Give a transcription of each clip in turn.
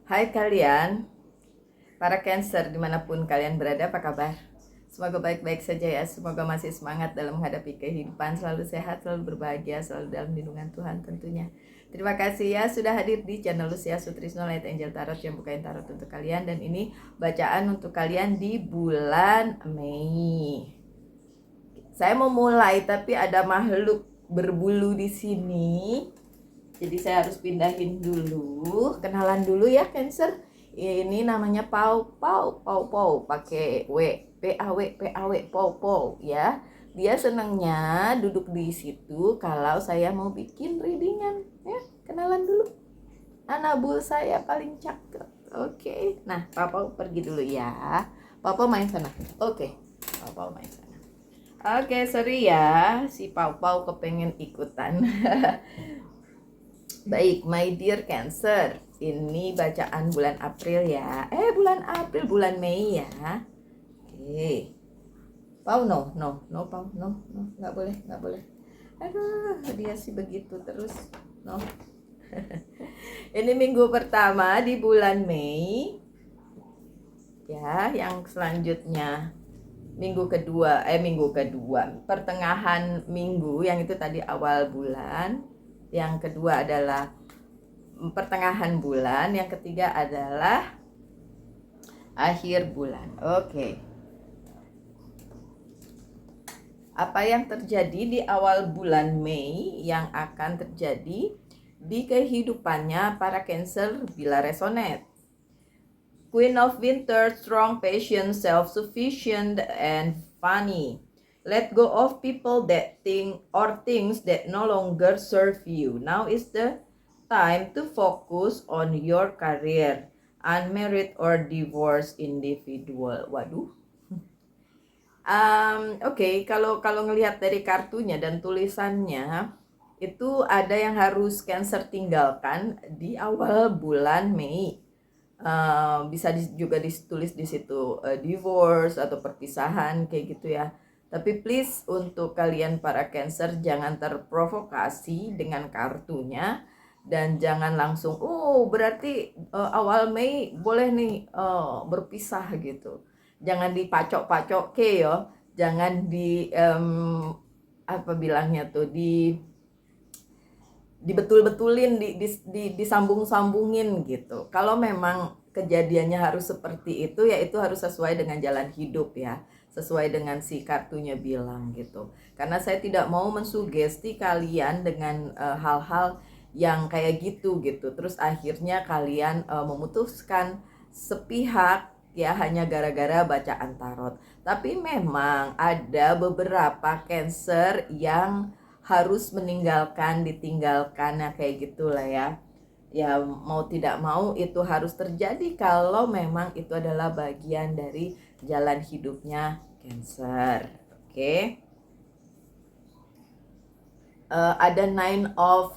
Hai kalian, para Cancer dimanapun kalian berada, apa kabar? Semoga baik-baik saja ya, semoga masih semangat dalam menghadapi kehidupan, selalu sehat, selalu berbahagia, selalu dalam lindungan Tuhan tentunya. Terima kasih ya sudah hadir di channel Lucia Sutrisno Light Angel Tarot yang bukain tarot untuk kalian. Dan ini bacaan untuk kalian di bulan Mei. Saya mau mulai tapi ada makhluk berbulu di sini. Jadi saya harus pindahin dulu. Kenalan dulu ya Cancer. Ini namanya Pau Pau Pau Pau pakai W, PAW Pau Pau ya. Dia senangnya duduk di situ kalau saya mau bikin readingan ya. Kenalan dulu. Anabul saya paling cakep. Oke. Nah, Pau Pau pergi dulu ya. Pau Pau main sana. Oke. Pau Pau main sana. Oke, sorry ya. Si Pau Pau kepengen ikutan. Baik, my dear Cancer, ini bacaan bulan April ya. Bulan Mei ya. Oke. Pau, no, Pau, no, nggak boleh. Aduh, dia sih begitu terus, no. Ini minggu pertama di bulan Mei, ya. Yang selanjutnya minggu kedua, pertengahan minggu, yang itu tadi awal bulan. Yang kedua adalah pertengahan bulan, yang ketiga adalah akhir bulan. Oke. Apa yang terjadi di awal bulan Mei yang akan terjadi di kehidupannya para Cancer bila resonate? Queen of Winter, strong, patient, self-sufficient, and funny. Let go of people that things that no longer serve you. Now is the time to focus on your career. Unmarried or divorced individual. Waduh. Oke, kalau ngelihat dari kartunya dan tulisannya, itu ada yang harus Cancer tinggalkan di awal bulan Mei. Bisa juga ditulis di situ divorce atau perpisahan kayak gitu ya. Tapi please untuk kalian para Cancer jangan terprovokasi dengan kartunya dan jangan langsung berarti awal Mei boleh nih berpisah gitu. Jangan dipacok-pacok yo. Jangan apa bilangnya tuh dibetul-betulin, disambung-sambungin gitu. Kalau memang kejadiannya harus seperti itu, ya itu harus sesuai dengan jalan hidup ya, sesuai dengan si kartunya bilang gitu. Karena saya tidak mau mensugesti kalian dengan hal-hal yang kayak gitu. Terus akhirnya kalian memutuskan sepihak ya hanya gara-gara bacaan tarot. Tapi memang ada beberapa Cancer yang harus ditinggalkan ya kayak gitulah ya. Ya mau tidak mau itu harus terjadi kalau memang itu adalah bagian dari jalan hidupnya Cancer. Oke. Ada Nine of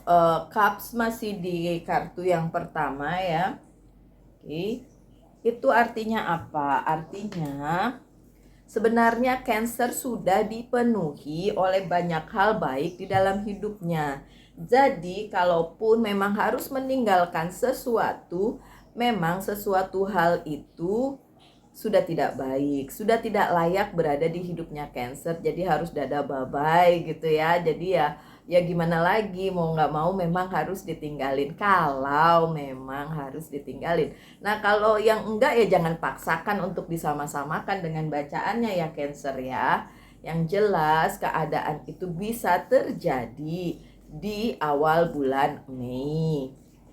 Cups masih di kartu yang pertama ya. Oke. Itu artinya apa? Artinya sebenarnya Cancer sudah dipenuhi oleh banyak hal baik di dalam hidupnya. Jadi kalaupun memang harus meninggalkan sesuatu, memang sesuatu hal itu sudah tidak baik, sudah tidak layak berada di hidupnya Cancer. Jadi harus dada bye-bye gitu ya. Jadi ya gimana lagi, mau nggak mau memang harus ditinggalin kalau memang harus ditinggalin. Nah kalau yang enggak ya jangan paksakan untuk disama-samakan dengan bacaannya ya Cancer ya. Yang jelas keadaan itu bisa terjadi di awal bulan Mei.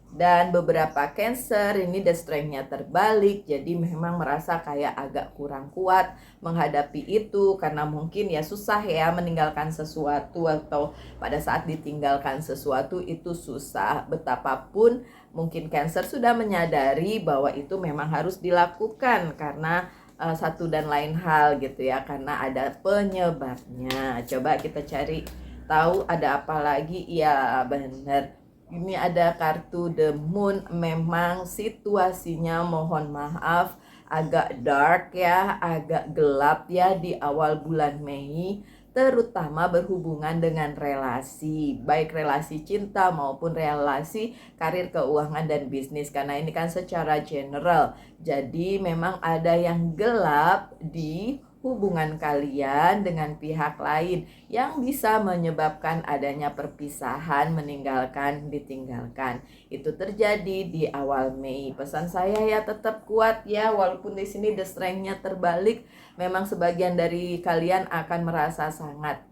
Dan beberapa Cancer ini the strength-nya terbalik, jadi memang merasa kayak agak kurang kuat menghadapi itu karena mungkin ya susah ya meninggalkan sesuatu, atau pada saat ditinggalkan sesuatu itu susah. Betapapun mungkin Cancer sudah menyadari bahwa itu memang harus dilakukan karena satu dan lain hal gitu ya, karena ada penyebabnya. Coba kita cari tahu ada apa lagi. Ya benar, ini ada kartu The Moon. Memang situasinya mohon maaf agak dark ya, agak gelap ya di awal bulan Mei. terutama berhubungan dengan relasi, baik relasi cinta maupun relasi karir, keuangan, dan bisnis. Karena ini kan secara general, jadi memang ada yang gelap di hubungan kalian dengan pihak lain yang bisa menyebabkan adanya perpisahan, meninggalkan, ditinggalkan. Itu terjadi di awal Mei. Pesan saya ya tetap kuat ya, walaupun di sini the strength-nya terbalik. Memang sebagian dari kalian akan merasa sangat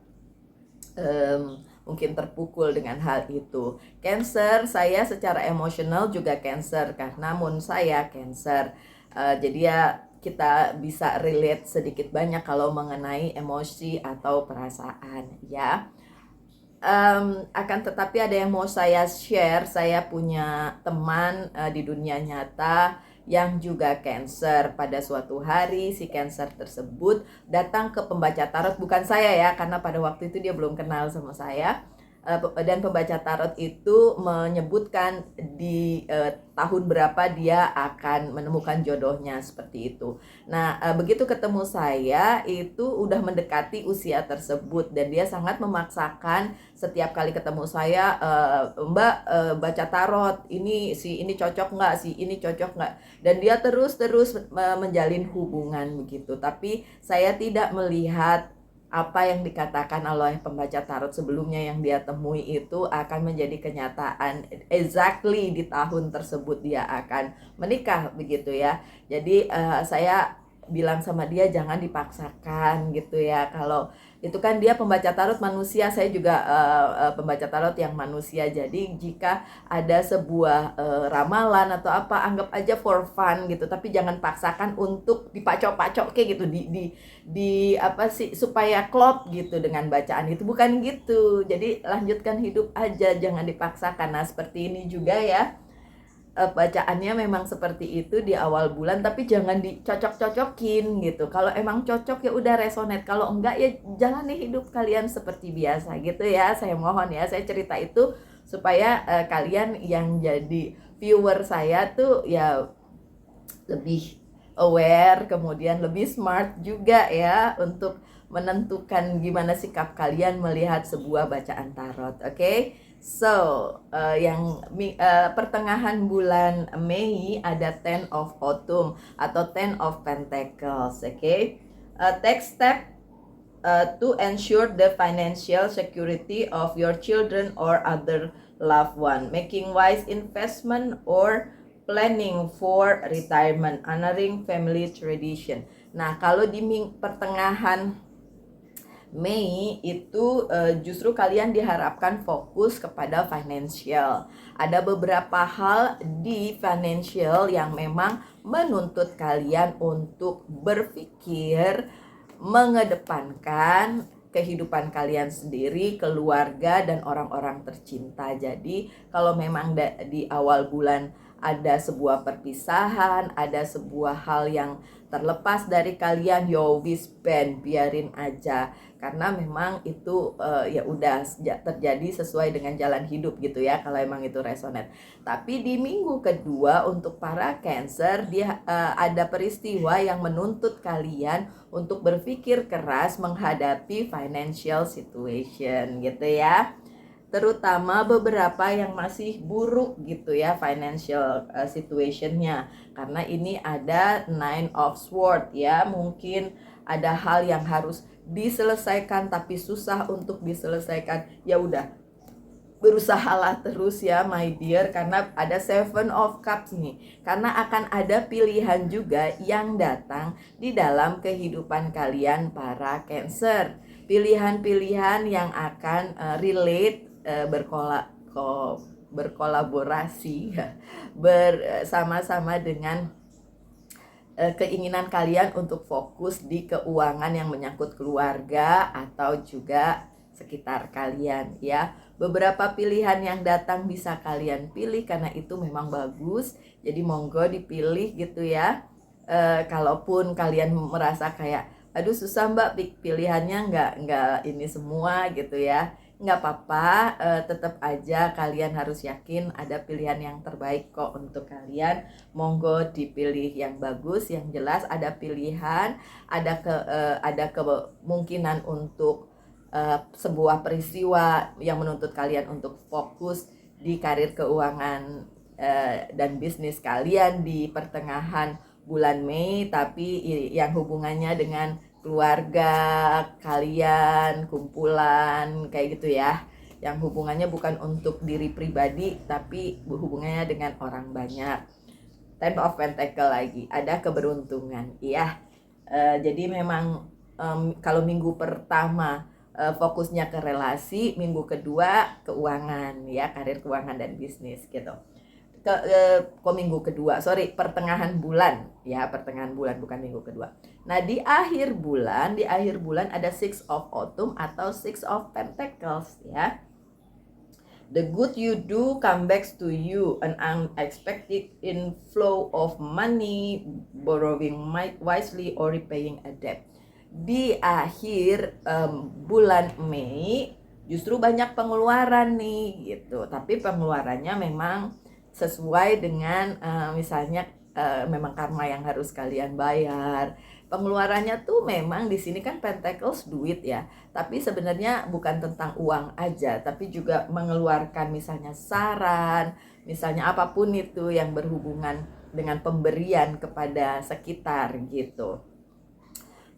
mungkin terpukul dengan hal itu. Cancer, saya secara emosional juga Cancer karena moon saya Cancer. Jadi ya kita bisa relate sedikit banyak kalau mengenai emosi atau perasaan ya. Akan tetapi ada yang mau saya share. Saya punya teman di dunia nyata yang juga Cancer. Pada suatu hari si Cancer tersebut datang ke pembaca tarot, bukan saya ya, karena pada waktu itu dia belum kenal sama saya. Dan pembaca tarot itu menyebutkan di tahun berapa dia akan menemukan jodohnya, seperti itu. Nah, begitu ketemu saya itu udah mendekati usia tersebut dan dia sangat memaksakan setiap kali ketemu saya, Mbak, baca tarot, ini si ini cocok nggak, si ini cocok nggak, dan dia terus menjalin hubungan begitu. Tapi saya tidak melihat apa yang dikatakan oleh pembaca tarot sebelumnya yang dia temui itu akan menjadi kenyataan. Exactly di tahun tersebut dia akan menikah begitu ya. Jadi saya bilang sama dia jangan dipaksakan gitu ya. Kalau itu kan dia pembaca tarot manusia, saya juga pembaca tarot yang manusia. Jadi jika ada sebuah ramalan atau apa, anggap aja for fun gitu, tapi jangan paksakan untuk dipacok-pacok kayak gitu, di apa sih supaya klop gitu dengan bacaan itu, bukan gitu. Jadi lanjutkan hidup aja, jangan dipaksakan. Nah, seperti ini juga ya. Bacaannya memang seperti itu di awal bulan, tapi jangan dicocok-cocokin gitu. Kalau emang cocok ya udah resonate, kalau enggak ya jalani hidup kalian seperti biasa gitu ya. Saya mohon ya, saya cerita itu supaya kalian yang jadi viewer saya tuh ya lebih aware, kemudian lebih smart juga ya untuk menentukan gimana sikap kalian melihat sebuah bacaan tarot. Oke? So, pertengahan bulan Mei ada Ten of Autumn atau Ten of Pentacles. Oke? Take step to ensure the financial security of your children or other loved one, making wise investment or planning for retirement, honoring family tradition. Nah, kalau di pertengahan Mei itu justru kalian diharapkan fokus kepada financial. Ada beberapa hal di financial yang memang menuntut kalian untuk berpikir mengedepankan kehidupan kalian sendiri, keluarga, dan orang-orang tercinta. Jadi kalau memang di awal bulan ada sebuah perpisahan, ada sebuah hal yang terlepas dari kalian, yo wis ben, biarin aja, karena memang itu ya udah terjadi sesuai dengan jalan hidup gitu ya, kalau emang itu resonate. Tapi di minggu kedua untuk para Cancer, dia ada peristiwa yang menuntut kalian untuk berpikir keras menghadapi financial situation gitu ya. Terutama beberapa yang masih buruk gitu ya financial situationnya, karena ini ada Nine of Swords ya. Mungkin ada hal yang harus diselesaikan tapi susah untuk diselesaikan, ya udah berusahalah terus ya my dear, karena ada Seven of Cups nih. Karena akan ada pilihan juga yang datang di dalam kehidupan kalian para Cancer. Pilihan-pilihan yang akan relate, berkolaborasi bersama-sama dengan keinginan kalian untuk fokus di keuangan yang menyangkut keluarga atau juga sekitar kalian ya. Beberapa pilihan yang datang bisa kalian pilih karena itu memang bagus, jadi monggo dipilih gitu ya. Kalaupun kalian merasa kayak aduh susah mbak pilihannya nggak ini semua gitu ya, nggak apa-apa, tetap aja kalian harus yakin ada pilihan yang terbaik kok untuk kalian. Monggo dipilih yang bagus, yang jelas ada pilihan, ada kemungkinan untuk sebuah peristiwa yang menuntut kalian untuk fokus di karir keuangan dan bisnis kalian di pertengahan bulan Mei, tapi yang hubungannya dengan keluarga kalian, kumpulan kayak gitu ya, yang hubungannya bukan untuk diri pribadi tapi hubungannya dengan orang banyak. Ten of Pentacle lagi, ada keberuntungan, iya. Jadi memang kalau minggu pertama fokusnya ke relasi, minggu kedua keuangan ya, karir keuangan dan bisnis gitu. Minggu kedua, pertengahan bulan ya, pertengahan bulan bukan minggu kedua. Nah di akhir bulan ada Six of Autumn atau Six of Pentacles ya. The good you do come back to you, an unexpected inflow of money, borrowing wisely or repaying a debt. Di akhir bulan Mei justru banyak pengeluaran nih gitu, tapi pengeluarannya memang sesuai dengan misalnya memang karma yang harus kalian bayar. Pengeluarannya tuh memang di sini kan Pentacles duit ya, tapi sebenarnya bukan tentang uang aja, tapi juga mengeluarkan misalnya saran, misalnya apapun itu yang berhubungan dengan pemberian kepada sekitar gitu.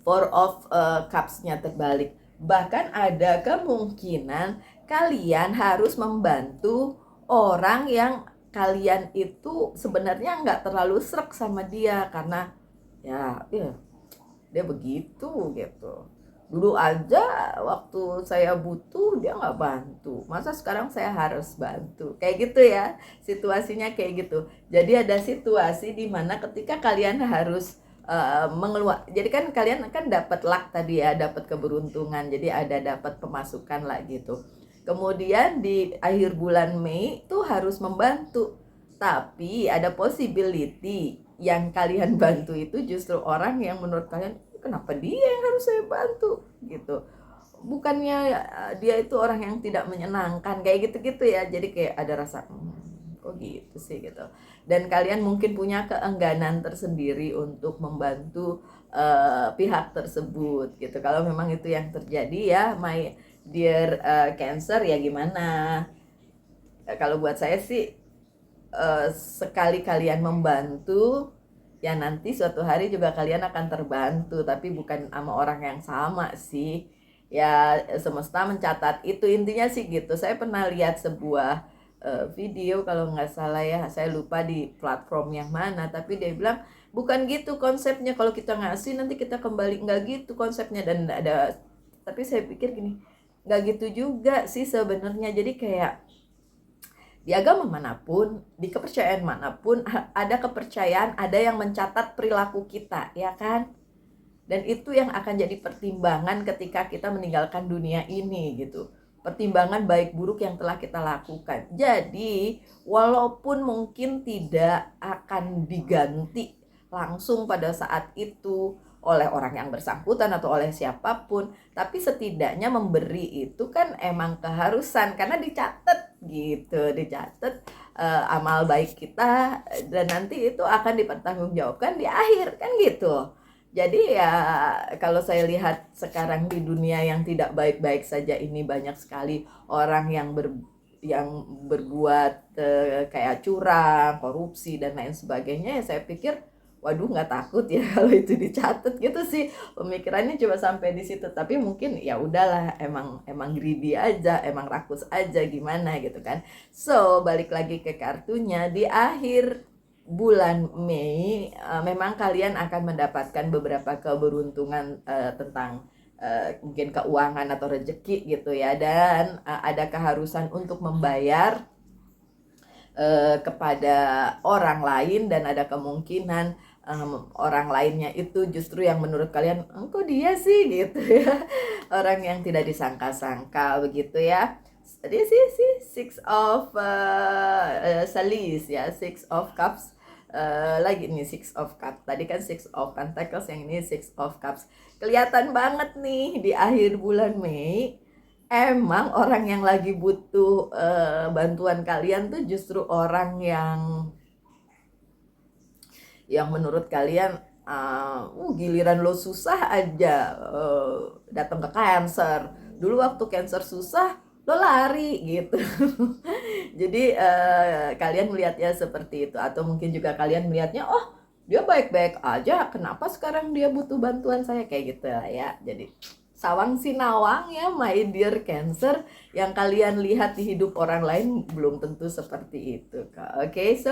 Four of Cups-nya terbalik. Bahkan ada kemungkinan kalian harus membantu orang yang kalian itu sebenarnya nggak terlalu srek sama dia, karena ya dia begitu gitu. Dulu aja waktu saya butuh dia nggak bantu, masa sekarang saya harus bantu, kayak gitu ya, situasinya kayak gitu. Jadi ada situasi di mana ketika kalian harus mengeluarkan, jadi kan kalian kan dapat luck tadi ya, dapat keberuntungan, jadi ada dapat pemasukan lah gitu. Kemudian di akhir bulan Mei tuh harus membantu, tapi ada possibility yang kalian bantu itu justru orang yang menurut kalian kenapa dia yang harus saya bantu gitu, bukannya dia itu orang yang tidak menyenangkan kayak gitu-gitu ya. Jadi kayak ada rasa kok gitu sih gitu, dan kalian mungkin punya keengganan tersendiri untuk membantu pihak tersebut gitu. Kalau memang itu yang terjadi ya my dear Cancer, ya gimana. Kalau buat saya sih sekali kalian membantu ya nanti suatu hari juga kalian akan terbantu, tapi bukan sama orang yang sama sih ya, semesta mencatat itu, intinya sih gitu. Saya pernah lihat sebuah video kalau nggak salah ya, saya lupa di platform yang mana, tapi dia bilang bukan gitu konsepnya, kalau kita ngasih nanti kita kembali, nggak gitu konsepnya. Dan ada, tapi saya pikir gini, nggak gitu juga sih sebenarnya. Jadi kayak di agama manapun, di kepercayaan manapun, ada kepercayaan, ada yang mencatat perilaku kita, ya kan? Dan itu yang akan jadi pertimbangan ketika kita meninggalkan dunia ini gitu. Pertimbangan baik buruk yang telah kita lakukan. Jadi, walaupun mungkin tidak akan diganti langsung pada saat itu oleh orang yang bersangkutan atau oleh siapapun, tapi setidaknya memberi itu kan emang keharusan, karena dicatat gitu, dicatat amal baik kita, dan nanti itu akan dipertanggungjawabkan di akhir kan gitu. Jadi ya kalau saya lihat sekarang di dunia yang tidak baik-baik saja ini, banyak sekali orang yang berbuat kayak curang, korupsi dan lain sebagainya. Ya saya pikir waduh, nggak takut ya kalau itu dicatat gitu sih, pemikirannya cuma sampai di situ. Tapi mungkin ya udahlah, emang greedy aja, emang rakus aja, gimana gitu kan. So balik lagi ke kartunya, di akhir bulan Mei memang kalian akan mendapatkan beberapa keberuntungan tentang mungkin keuangan atau rezeki gitu ya, dan ada keharusan untuk membayar kepada orang lain, dan ada kemungkinan orang lainnya itu justru yang menurut kalian kok dia sih gitu ya, orang yang tidak disangka-sangka begitu ya. Jadi sih Six of Salis ya, Six of Cups. Lagi nih Six of Cups, tadi kan Six of Pentacles, yang ini Six of Cups. Kelihatan banget nih di akhir bulan Mei, emang orang yang lagi butuh bantuan kalian tuh justru orang yang menurut kalian giliran lo susah aja datang ke Cancer, Dulu waktu Cancer susah, lo lari gitu. Jadi kalian melihatnya seperti itu, atau mungkin juga kalian melihatnya, oh dia baik-baik aja, kenapa sekarang dia butuh bantuan saya, kayak gitu lah ya. Jadi sawang sinawang ya my dear Cancer, yang kalian lihat di hidup orang lain belum tentu seperti itu kak. Oke, so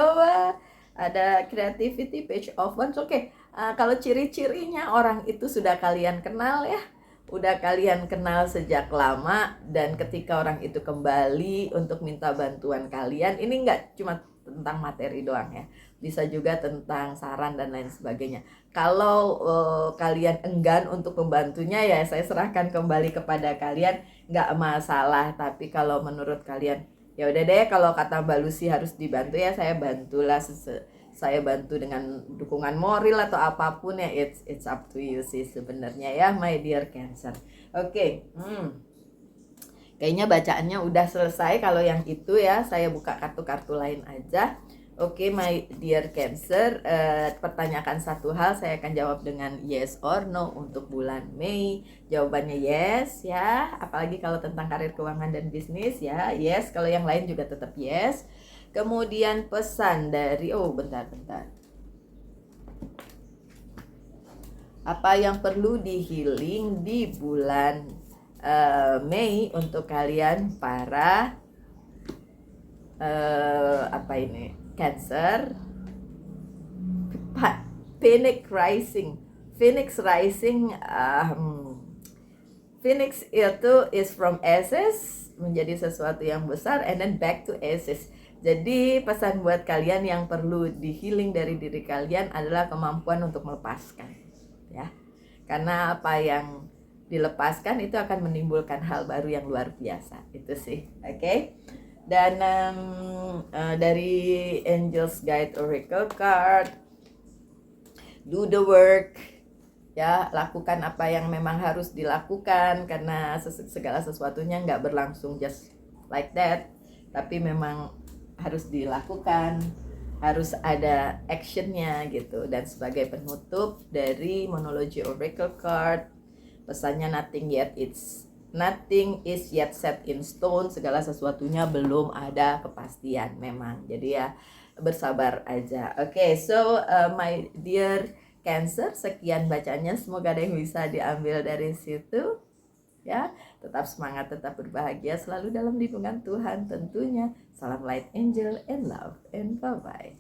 ada creativity page of wands. Oke, kalau ciri-cirinya orang itu sudah kalian kenal ya, udah kalian kenal sejak lama, dan ketika orang itu kembali untuk minta bantuan kalian, ini nggak cuma tentang materi doang ya, bisa juga tentang saran dan lain sebagainya. Kalau kalian enggan untuk membantunya ya saya serahkan kembali kepada kalian, nggak masalah. Tapi kalau menurut kalian, ya udah deh, kalau kata Mbak Lucy harus dibantu ya saya bantulah, saya bantu dengan dukungan moral atau apapun ya, it's up to you sih sebenarnya ya my dear Cancer. Oke, kayaknya bacaannya udah selesai. Kalau yang itu ya saya buka kartu-kartu lain aja. Oke, my dear Cancer, pertanyakan satu hal, saya akan jawab dengan yes or no untuk bulan Mei. Jawabannya yes ya, apalagi kalau tentang karir, keuangan, dan bisnis ya, yes. Kalau yang lain juga tetap yes. Kemudian pesan dari, bentar. Apa yang perlu di healing di bulan Mei untuk kalian para Cancer? Phoenix Rising. Phoenix itu is from Aces, menjadi sesuatu yang besar, and then back to Aces. Jadi pesan buat kalian yang perlu di healing dari diri kalian adalah kemampuan untuk melepaskan ya, karena apa yang dilepaskan itu akan menimbulkan hal baru yang luar biasa, itu sih. Oke. Dan dari Angels Guide Oracle Card, do the work ya, lakukan apa yang memang harus dilakukan, karena segala sesuatunya nggak berlangsung just like that, tapi memang harus dilakukan, harus ada actionnya gitu. Dan sebagai penutup dari Monology Oracle Card, pesannya nothing is yet set in stone, segala sesuatunya belum ada kepastian memang, jadi ya bersabar aja. Oke, so my dear Cancer, sekian bacanya, semoga ada yang bisa diambil dari situ ya. Tetap semangat, tetap berbahagia, selalu dalam lindungan Tuhan tentunya. Salam light angel and love, and bye bye.